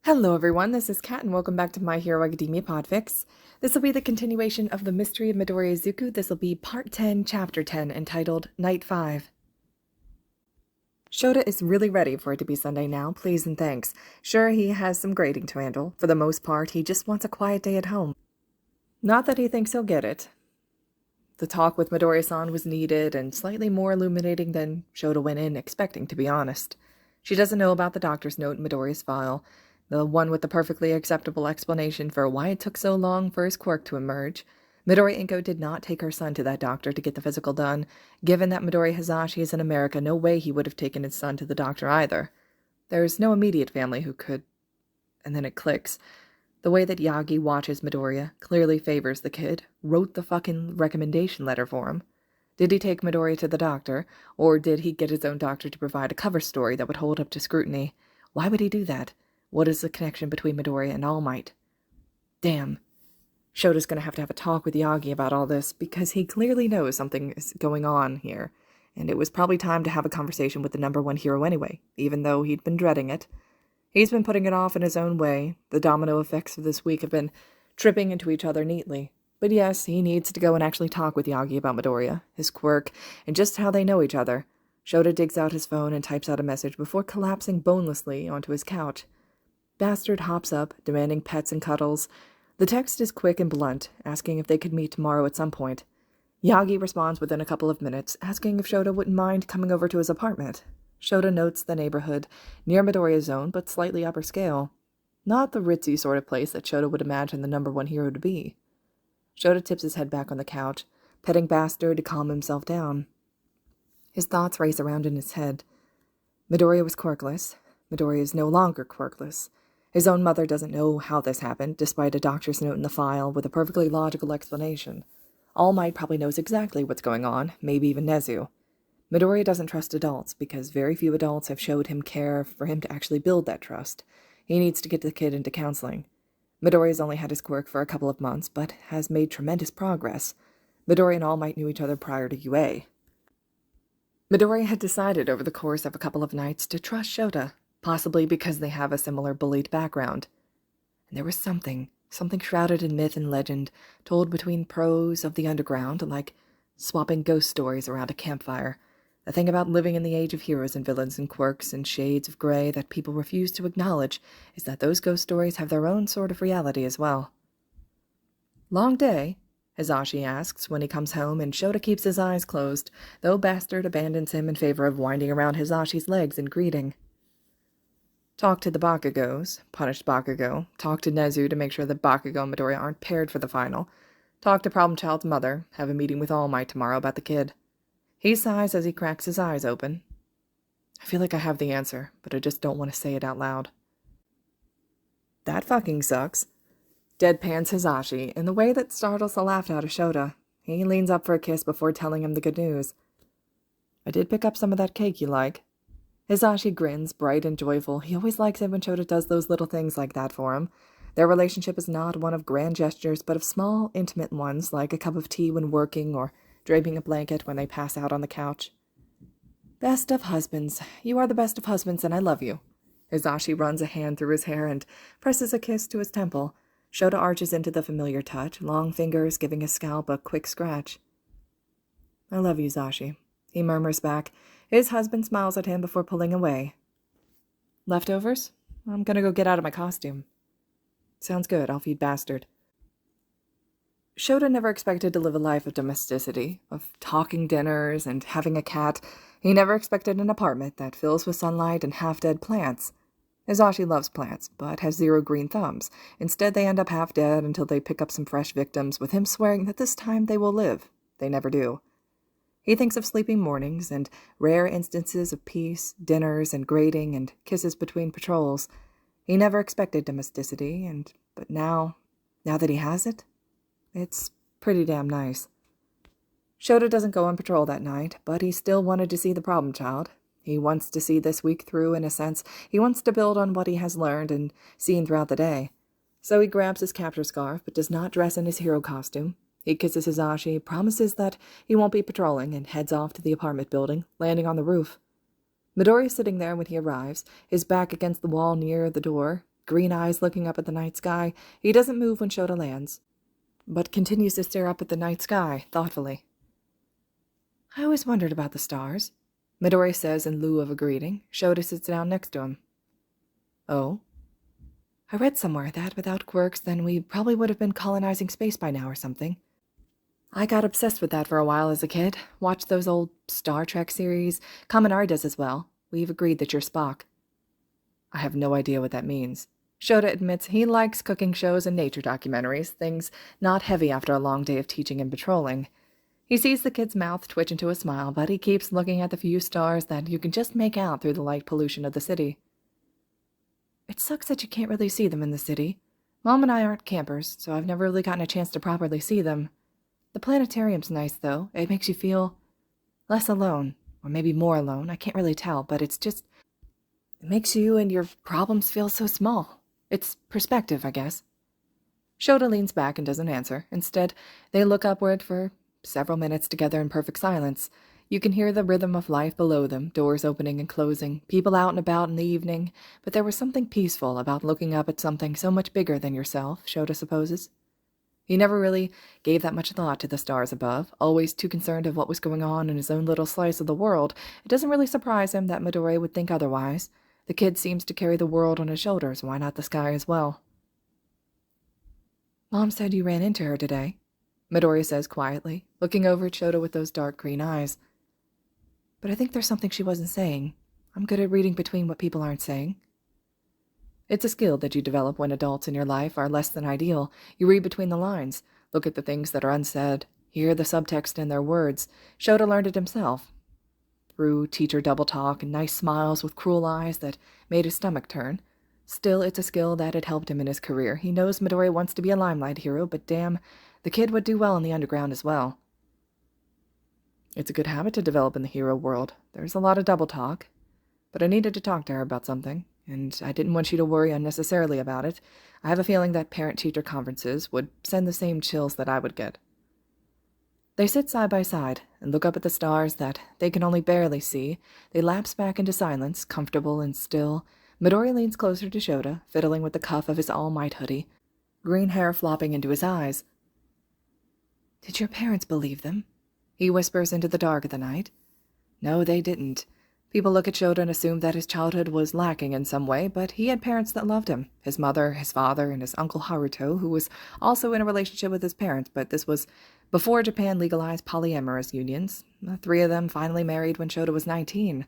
Hello everyone, this is Kat and welcome back to My Hero Academia Podfics. This will be the continuation of the Mystery of Midoriya Izuku. This will be Part 10, Chapter 10, entitled Night 5. Shouta is really ready for it to be Sunday now, please and thanks. Sure, he has some grading to handle. For the most part, he just wants a quiet day at home. Not that he thinks he'll get it. The talk with Midoriya-san was needed and slightly more illuminating than Shouta went in expecting, to be honest. She doesn't know about the doctor's note in Midoriya's file, the one with the perfectly acceptable explanation for why it took so long for his quirk to emerge. Midoriya Inko did not take her son to that doctor to get the physical done. Given that Midoriya Hazashi is in America, no way he would have taken his son to the doctor either. There's no immediate family who could... And then it clicks. The way that Yagi watches Midoriya clearly favors the kid, wrote the fucking recommendation letter for him. Did he take Midoriya to the doctor, or did he get his own doctor to provide a cover story that would hold up to scrutiny? Why would he do that? What is the connection between Midoriya and All Might? Damn. Shota's gonna have to have a talk with Yagi about all this, because he clearly knows something is going on here, and it was probably time to have a conversation with the #1 hero anyway, even though he'd been dreading it. He's been putting it off in his own way. The domino effects of this week have been tripping into each other neatly. But yes, he needs to go and actually talk with Yagi about Midoriya, his quirk, and just how they know each other. Shouta digs out his phone and types out a message before collapsing bonelessly onto his couch. Bastard hops up, demanding pets and cuddles. The text is quick and blunt, asking if they could meet tomorrow at some point. Yagi responds within a couple of minutes, asking if Shouta wouldn't mind coming over to his apartment. Shouta notes the neighborhood, near Midoriya's own, but slightly upper scale. Not the ritzy sort of place that Shouta would imagine the #1 hero to be. Shouta tips his head back on the couch, petting Bastard to calm himself down. His thoughts race around in his head. Midoriya was quirkless. Midoriya is no longer quirkless. His own mother doesn't know how this happened, despite a doctor's note in the file with a perfectly logical explanation. All Might probably knows exactly what's going on, maybe even Nezu. Midoriya doesn't trust adults, because very few adults have showed him care for him to actually build that trust. He needs to get the kid into counseling. Midoriya's only had his quirk for a couple of months, but has made tremendous progress. Midoriya and All Might knew each other prior to UA. Midoriya had decided over the course of a couple of nights to trust Shouta, possibly because they have a similar bullied background. And there was something shrouded in myth and legend, told between pros of the underground, like swapping ghost stories around a campfire. The thing about living in the age of heroes and villains and quirks and shades of gray that people refuse to acknowledge is that those ghost stories have their own sort of reality as well. Long day? Hazashi asks when he comes home, and Shouta keeps his eyes closed, though Bastard abandons him in favor of winding around Hazashi's legs in greeting. Talk to the Bakugos, punished Bakugo. Talk to Nezu to make sure that Bakugo and Midoriya aren't paired for the final. Talk to Problem Child's mother. Have a meeting with All Might tomorrow about the kid. He sighs as he cracks his eyes open. I feel like I have the answer, but I just don't want to say it out loud. That fucking sucks. Deadpans Hazashi in the way that startles the laugh out of Shouta. He leans up for a kiss before telling him the good news. I did pick up some of that cake you like. Hazashi grins, bright and joyful. He always likes it when Shouta does those little things like that for him. Their relationship is not one of grand gestures, but of small, intimate ones, like a cup of tea when working or draping a blanket when they pass out on the couch. Best of husbands. You are the best of husbands, and I love you. Hazashi runs a hand through his hair and presses a kiss to his temple. Shouta arches into the familiar touch, long fingers giving his scalp a quick scratch. I love you, Zashi, he murmurs back. His husband smiles at him before pulling away. Leftovers? I'm gonna go get out of my costume. Sounds good, I'll feed Bastard. Shouta never expected to live a life of domesticity, of talking dinners and having a cat. He never expected an apartment that fills with sunlight and half-dead plants. Hazashi loves plants, but has 0 green thumbs. Instead, they end up half-dead until they pick up some fresh victims, with him swearing that this time they will live. They never do. He thinks of sleeping mornings and rare instances of peace, dinners and grading and kisses between patrols. He never expected domesticity, but now that he has it, it's pretty damn nice. Shouta doesn't go on patrol that night, but he still wanted to see the problem child. He wants to see this week through, in a sense. He wants to build on what he has learned and seen throughout the day. So he grabs his capture scarf, but does not dress in his hero costume. He kisses Hazashi, promises that he won't be patrolling, and heads off to the apartment building, landing on the roof. Midoriya is sitting there when he arrives, his back against the wall near the door. green eyes looking up at the night sky. He doesn't move when Shouta lands, but continues to stare up at the night sky, thoughtfully. I always wondered about the stars, Midori says in lieu of a greeting. Shouta sits down next to him. Oh? I read somewhere that without quirks, then we probably would have been colonizing space by now or something. I got obsessed with that for a while as a kid. Watched those old Star Trek series. Kaminari does as well. We've agreed that you're Spock. I have no idea what that means. Shouta admits he likes cooking shows and nature documentaries, things not heavy after a long day of teaching and patrolling. He sees the kid's mouth twitch into a smile, but he keeps looking at the few stars that you can just make out through the light pollution of the city. It sucks that you can't really see them in the city. Mom and I aren't campers, so I've never really gotten a chance to properly see them. The planetarium's nice, though. It makes you feel less alone, or maybe more alone. I can't really tell, but it makes you and your problems feel so small. It's perspective, I guess. Shouta leans back and doesn't answer. Instead, they look upward for several minutes together in perfect silence. You can hear the rhythm of life below them, doors opening and closing, people out and about in the evening, but there was something peaceful about looking up at something so much bigger than yourself, Shouta supposes. He never really gave that much thought to the stars above, always too concerned of what was going on in his own little slice of the world. It doesn't really surprise him that Midori would think otherwise. The kid seems to carry the world on his shoulders, why not the sky as well? Mom said you ran into her today, Midori says quietly, looking over at Shouta with those dark green eyes. But I think there's something she wasn't saying. I'm good at reading between what people aren't saying. It's a skill that you develop when adults in your life are less than ideal. You read between the lines, look at the things that are unsaid, hear the subtext in their words. Shouta learned it himself. Through teacher double talk and nice smiles with cruel eyes that made his stomach turn. Still, it's a skill that had helped him in his career. He knows Midori wants to be a limelight hero, but damn, the kid would do well in the underground as well. It's a good habit to develop in the hero world. There's a lot of double talk. But I needed to talk to her about something, and I didn't want you to worry unnecessarily about it. I have a feeling that parent-teacher conferences would send the same chills that I would get. They sit side by side and look up at the stars that they can only barely see. They lapse back into silence, comfortable and still. Midori leans closer to Shouta, fiddling with the cuff of his All Might hoodie, green hair flopping into his eyes. Did your parents believe them? He whispers into the dark of the night. No, they didn't. People look at Shouta and assume that his childhood was lacking in some way, but he had parents that loved him. His mother, his father, and his uncle Haruto, who was also in a relationship with his parents, but this was before Japan legalized polyamorous unions. The three of them finally married when Shouta was 19.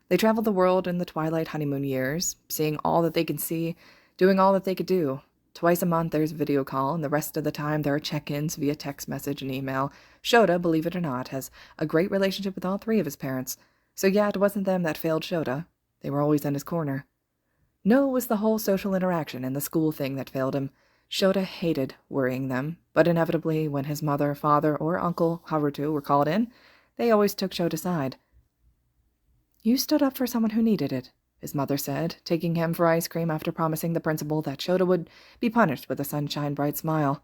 They traveled the world in the twilight honeymoon years, seeing all that they could see, doing all that they could do. Twice a month there's a video call, and the rest of the time there are check-ins via text message and email. Shouta, believe it or not, has a great relationship with all three of his parents. So yeah, it wasn't them that failed Shouta. They were always in his corner. No, it was the whole social interaction and the school thing that failed him. Shouta hated worrying them, but inevitably, when his mother, father, or uncle Haruto were called in, they always took Shouta's side. You stood up for someone who needed it, his mother said, taking him for ice cream after promising the principal that Shouta would be punished with a sunshine-bright smile.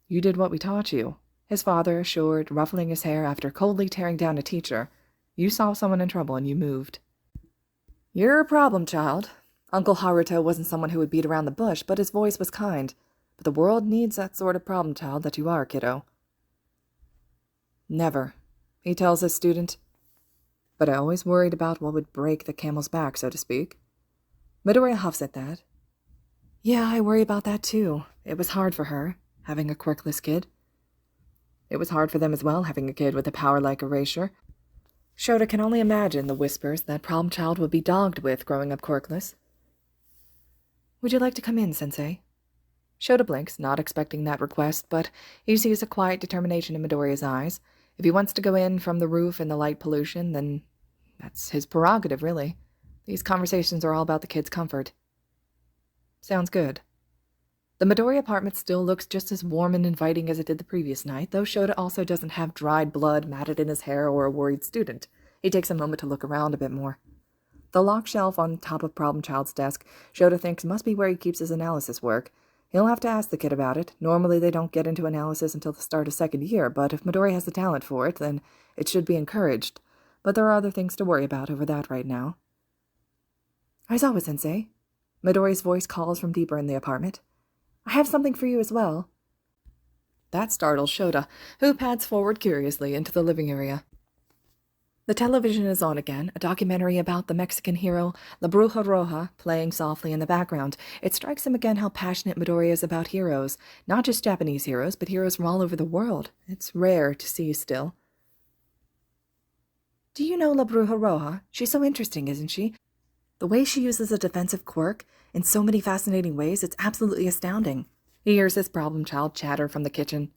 You did what we taught you, his father assured, ruffling his hair after coldly tearing down a teacher. You saw someone in trouble and you moved. You're a problem child. Uncle Haruto wasn't someone who would beat around the bush, but his voice was kind. But the world needs that sort of problem child that you are, kiddo. Never, he tells his student. But I always worried about what would break the camel's back, so to speak. Midoriya huffs at that. Yeah, I worry about that too. It was hard for her, having a quirkless kid. It was hard for them as well, having a kid with a power like Erasure. Shouta can only imagine the whispers that problem child would be dogged with growing up quirkless. Would you like to come in, Sensei? Shouta blinks, not expecting that request, but he sees a quiet determination in Midoriya's eyes. If he wants to go in from the roof in the light pollution, then that's his prerogative, really. These conversations are all about the kid's comfort. Sounds good. The Midoriya apartment still looks just as warm and inviting as it did the previous night, though Shouta also doesn't have dried blood matted in his hair or a worried student. He takes a moment to look around a bit more. The locked shelf on top of Problem Child's desk, Shouta thinks must be where he keeps his analysis work. He'll have to ask the kid about it. Normally they don't get into analysis until the start of second year, but if Midori has the talent for it, then it should be encouraged. But there are other things to worry about over that right now. Aizawa-sensei. Midoriya's voice calls from deeper in the apartment. I have something for you as well. That startles Shouta, who pads forward curiously into the living area. The television is on again, a documentary about the Mexican hero La Bruja Roja playing softly in the background. It strikes him again how passionate Midoriya is about heroes. Not just Japanese heroes, but heroes from all over the world. It's rare to see still. Do you know La Bruja Roja? She's so interesting, isn't she? The way she uses a defensive quirk in so many fascinating ways, it's absolutely astounding. He hears his problem child chatter from the kitchen.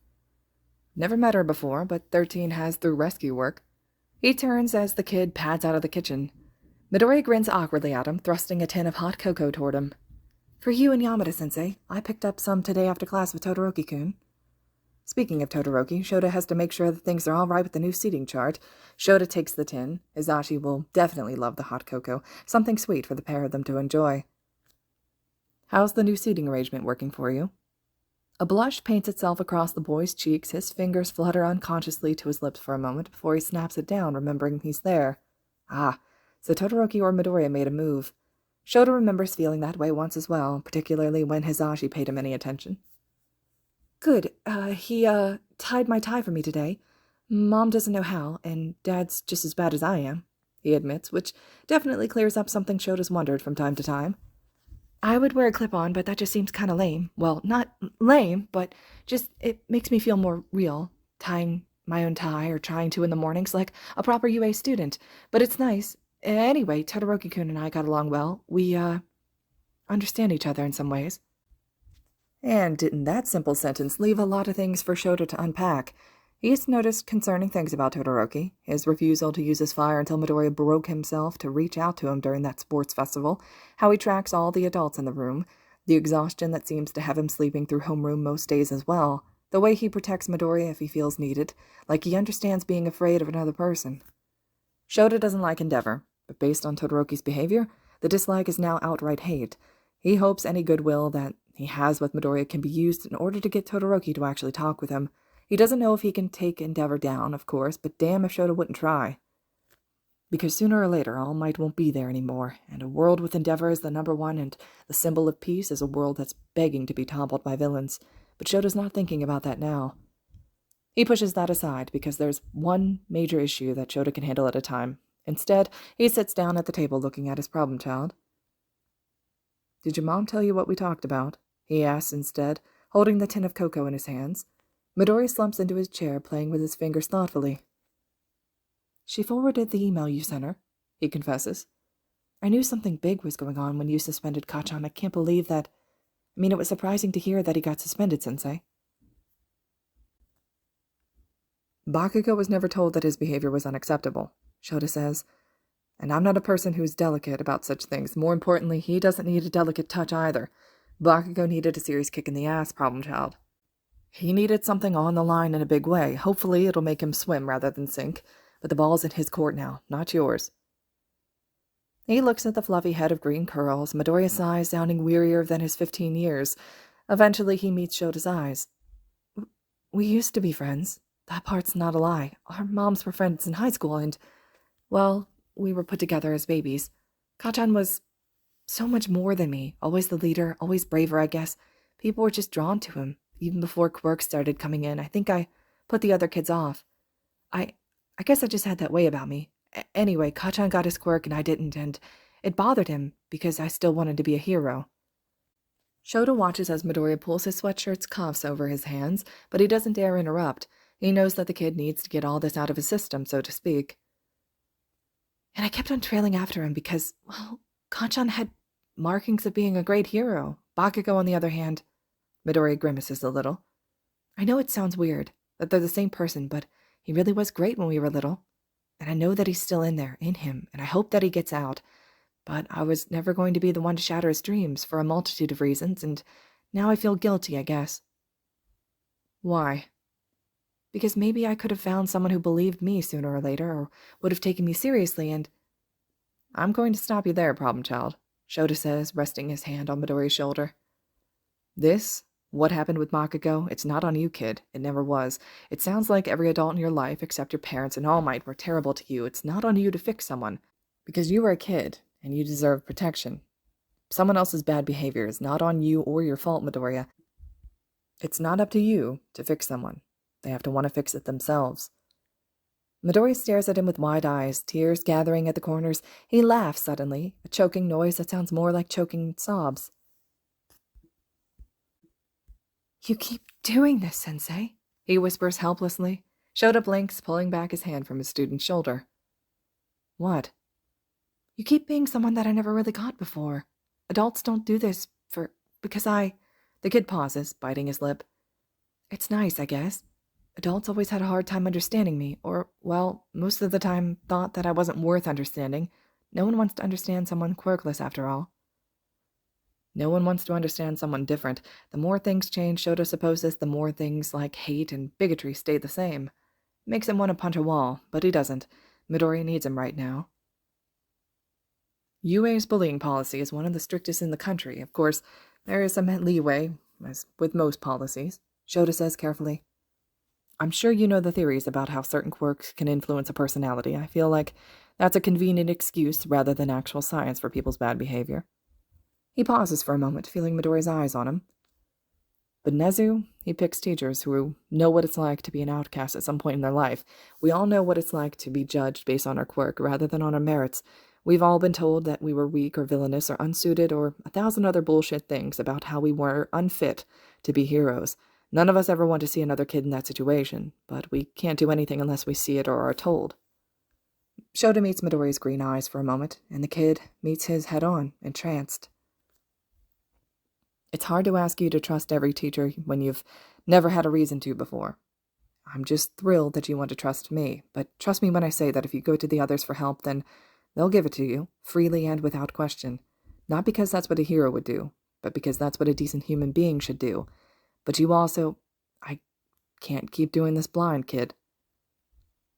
Never met her before, but 13 has through rescue work. He turns as the kid pads out of the kitchen. Midoriya grins awkwardly at him, thrusting a tin of hot cocoa toward him. For you and Yamada-sensei, I picked up some today after class with Todoroki-kun. Speaking of Todoroki, Shouta has to make sure that things are all right with the new seating chart. Shouta takes the tin. Hizashi will definitely love the hot cocoa, something sweet for the pair of them to enjoy. How's the new seating arrangement working for you? A blush paints itself across the boy's cheeks. His fingers flutter unconsciously to his lips for a moment before he snaps it down, remembering he's there. Ah, so Todoroki or Midoriya made a move. Shouta remembers feeling that way once as well, particularly when Hizashi paid him any attention. Good. He tied my tie for me today. Mom doesn't know how, and Dad's just as bad as I am, he admits, which definitely clears up something Shota's wondered from time to time. I would wear a clip-on, but that just seems kind of lame. Well, not lame, but just it makes me feel more real, tying my own tie or trying to in the mornings like a proper UA student. But it's nice. Anyway, Todoroki-kun and I got along well. We, understand each other in some ways. And didn't that simple sentence leave a lot of things for Shouta to unpack? He's noticed concerning things about Todoroki, his refusal to use his fire until Midoriya broke himself to reach out to him during that sports festival, how he tracks all the adults in the room, the exhaustion that seems to have him sleeping through homeroom most days as well, the way he protects Midoriya if he feels needed, like he understands being afraid of another person. Shouta doesn't like Endeavor, but based on Todoroki's behavior, the dislike is now outright hate. He hopes any goodwill that he has with Midoriya can be used in order to get Todoroki to actually talk with him. He doesn't know if he can take Endeavor down, of course, but damn if Shouta wouldn't try. Because sooner or later, All Might won't be there anymore, and a world with Endeavor as the number one and the symbol of peace is a world that's begging to be toppled by villains. But Shota's not thinking about that now. He pushes that aside because there's one major issue that Shouta can handle at a time. Instead, he sits down at the table looking at his problem child. Did your mom tell you what we talked about? He asks instead, holding the tin of cocoa in his hands. Midoriya slumps into his chair, playing with his fingers thoughtfully. She forwarded the email you sent her, he confesses. I knew something big was going on when you suspended Kacchan. I can't believe that. It was surprising to hear that he got suspended, Sensei. Bakugo was never told that his behavior was unacceptable, Shouta says. And I'm not a person who's delicate about such things. More importantly, he doesn't need a delicate touch either. Bakugo needed a serious kick in the ass, problem child. He needed something on the line in a big way. Hopefully it'll make him swim rather than sink. But the ball's in his court now, not yours. He looks at the fluffy head of green curls, Midoriya sighs, sounding wearier than his 15 years. Eventually he meets Shota's eyes. We used to be friends. That part's not a lie. Our moms were friends in high school and, well, we were put together as babies. Kacchan was so much more than me. Always the leader, always braver, I guess. People were just drawn to him. Even before quirks started coming in, I think I put the other kids off. I guess I just had that way about me. Anyway, Kacchan got his quirk and I didn't, and it bothered him because I still wanted to be a hero. Shouta watches as Midoriya pulls his sweatshirt's cuffs over his hands, but he doesn't dare interrupt. He knows that the kid needs to get all this out of his system, so to speak. And I kept on trailing after him because, well, Kacchan had markings of being a great hero. Bakugo, on the other hand, Midoriya grimaces a little. I know it sounds weird, that they're the same person, but he really was great when we were little. And I know that he's still in there, in him, and I hope that he gets out. But I was never going to be the one to shatter his dreams for a multitude of reasons, and now I feel guilty, I guess. Why? Because maybe I could have found someone who believed me sooner or later, or would have taken me seriously, and... I'm going to stop you there, problem child, Shouta says, resting his hand on Midoriya's shoulder. What happened with Bakugo, it's not on you, kid. It never was. It sounds like every adult in your life, except your parents and All Might, were terrible to you. It's not on you to fix someone. Because you were a kid, and you deserve protection. Someone else's bad behavior is not on you or your fault, Midoriya. It's not up to you to fix someone. They have to want to fix it themselves. Midoriya stares at him with wide eyes, tears gathering at the corners. He laughs suddenly, a choking noise that sounds more like choking sobs. "You keep doing this, Sensei," he whispers helplessly. Shouta blinks, pulling back his hand from his student's shoulder. "What?" "You keep being someone that I never really got before. Adults don't do this because I..." The kid pauses, biting his lip. "It's nice, I guess. Adults always had a hard time understanding me, or, well, most of the time thought that I wasn't worth understanding. No one wants to understand someone quirkless, after all." No one wants to understand someone different. The more things change, Shouta supposes, the more things like hate and bigotry stay the same. Makes him want to punch a wall, but he doesn't. Midoriya needs him right now. UA's bullying policy is one of the strictest in the country. Of course, there is some leeway, as with most policies, Shouta says carefully. "I'm sure you know the theories about how certain quirks can influence a personality. I feel like that's a convenient excuse rather than actual science for people's bad behavior." He pauses for a moment, feeling Midoriya's eyes on him. But Nezu, he picks teachers who know what it's like to be an outcast at some point in their life. We all know what it's like to be judged based on our quirk rather than on our merits. We've all been told that we were weak or villainous or unsuited or 1,000 other bullshit things about how we were unfit to be heroes. None of us ever want to see another kid in that situation, but we can't do anything unless we see it or are told. Shouta meets Midoriya's green eyes for a moment, and the kid meets his head-on, entranced. It's hard to ask you to trust every teacher when you've never had a reason to before. I'm just thrilled that you want to trust me, but trust me when I say that if you go to the others for help, then they'll give it to you, freely and without question. Not because that's what a hero would do, but because that's what a decent human being should do. But you also... I can't keep doing this blind, kid.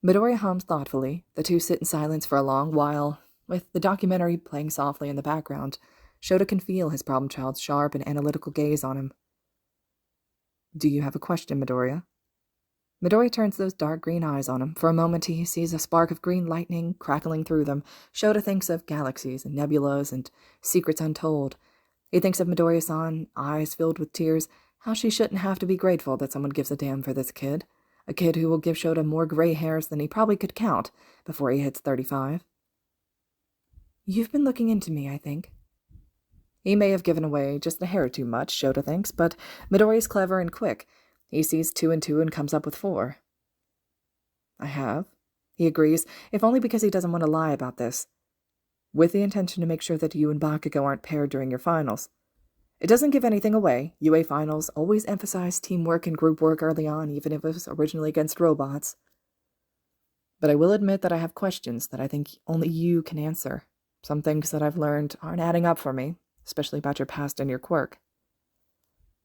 Midoriya hums thoughtfully. The two sit in silence for a long while, with the documentary playing softly in the background. Shouta can feel his problem child's sharp and analytical gaze on him. "Do you have a question, Midoriya?" Midoriya turns those dark green eyes on him. For a moment he sees a spark of green lightning crackling through them. Shouta thinks of galaxies and nebulas and secrets untold. He thinks of Midoriya-san, eyes filled with tears, how she shouldn't have to be grateful that someone gives a damn for this kid. A kid who will give Shouta more gray hairs than he probably could count before he hits 35. "You've been looking into me, I think." He may have given away just a hair too much, Shouta thinks, but Midoriya's clever and quick. He sees 2 and 2 and comes up with 4. "I have," he agrees, if only because he doesn't want to lie about this. "With the intention to make sure that you and Bakugo aren't paired during your finals. It doesn't give anything away. UA finals always emphasize teamwork and group work early on, even if it was originally against robots. But I will admit that I have questions that I think only you can answer. Some things that I've learned aren't adding up for me, especially about your past and your quirk."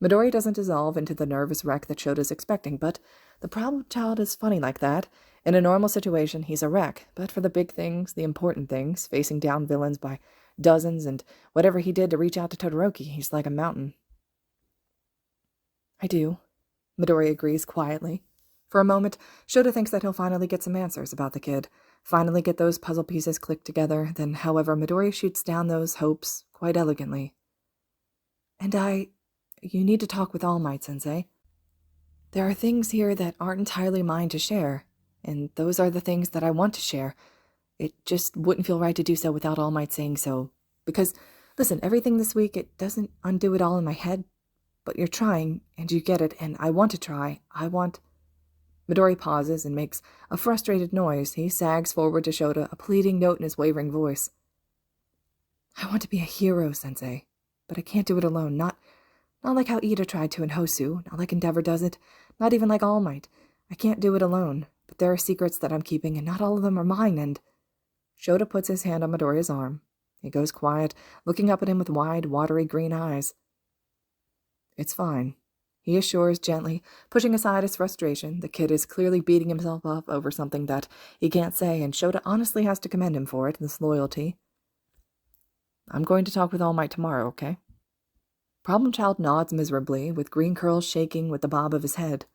Midoriya doesn't dissolve into the nervous wreck that Shota's expecting, but the problem child is funny like that. In a normal situation, he's a wreck, but for the big things, the important things, facing down villains by dozens, and whatever he did to reach out to Todoroki, he's like a mountain. "I do," Midoriya agrees quietly. For a moment, Shouta thinks that he'll finally get some answers about the kid, finally get those puzzle pieces clicked together. Then, however, Midoriya shoots down those hopes quite elegantly. "And you need to talk with All Might, Sensei. There are things here that aren't entirely mine to share, and those are the things that I want to share. It just wouldn't feel right to do so without All Might saying so. Because, listen, everything this week, it doesn't undo it all in my head, but you're trying, and you get it, and I want to try. Midoriya pauses and makes a frustrated noise. He sags forward to Shouta, a pleading note in his wavering voice. "I want to be a hero, Sensei, but I can't do it alone. Not like how Ida tried to in Hosu, not like Endeavor does it, not even like All Might. I can't do it alone, but there are secrets that I'm keeping, and not all of them are mine, and..." Shouta puts his hand on Midoriya's arm. He goes quiet, looking up at him with wide, watery green eyes. "It's fine," he assures gently, pushing aside his frustration. The kid is clearly beating himself up over something that he can't say, and Shouta honestly has to commend him for it, this loyalty. "I'm going to talk with All Might tomorrow, okay?" Problem Child nods miserably, with green curls shaking with the bob of his head.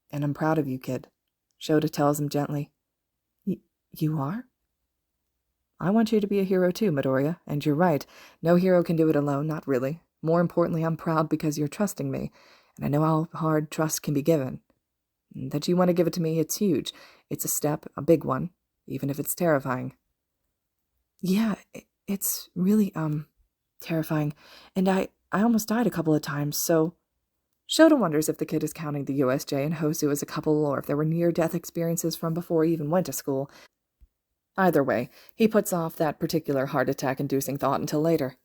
"And I'm proud of you, kid," Shouta tells him gently. You are?" I want you to be a hero too, Midoriya, and you're right. No hero can do it alone, not really. More importantly, I'm proud because you're trusting me, and I know how hard trust can be given. That you want to give it to me, it's huge. It's a step, a big one, even if it's terrifying. Yeah, it's really, terrifying. And I almost died a couple of times, so... Shouta wonders if the kid is counting the USJ and Hosu as a couple, or if there were near-death experiences from before he even went to school. Either way, he puts off that particular heart attack-inducing thought until later.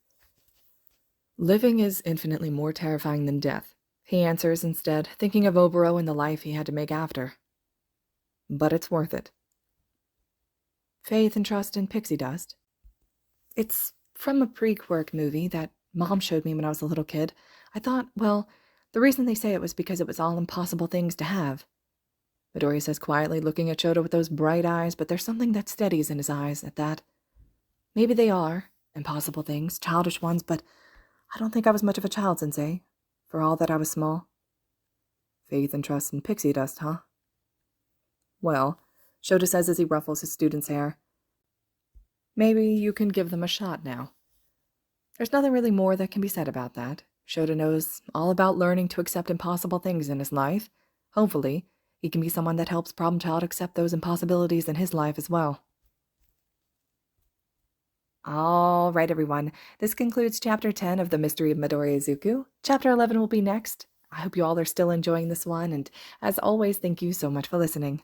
Living is infinitely more terrifying than death, he answers instead, thinking of Oboro and the life he had to make after. But it's worth it. Faith and trust in pixie dust. It's from a pre-Quirk movie that Mom showed me when I was a little kid. I thought, well, the reason they say it was because it was all impossible things to have. Midoriya says quietly, looking at Shouta with those bright eyes, but there's something that steadies in his eyes at that. Maybe they are impossible things, childish ones, but I don't think I was much of a child, Sensei, for all that I was small. Faith and trust in pixie dust, huh? Well, Shouta says as he ruffles his student's hair, maybe you can give them a shot now. There's nothing really more that can be said about that. Shouta knows all about learning to accept impossible things in his life. Hopefully, he can be someone that helps Problem Child accept those impossibilities in his life as well. All right, everyone. This concludes Chapter 10 of The Mystery of Midoriya Izuku. Chapter 11 will be next. I hope you all are still enjoying this one, and as always, thank you so much for listening.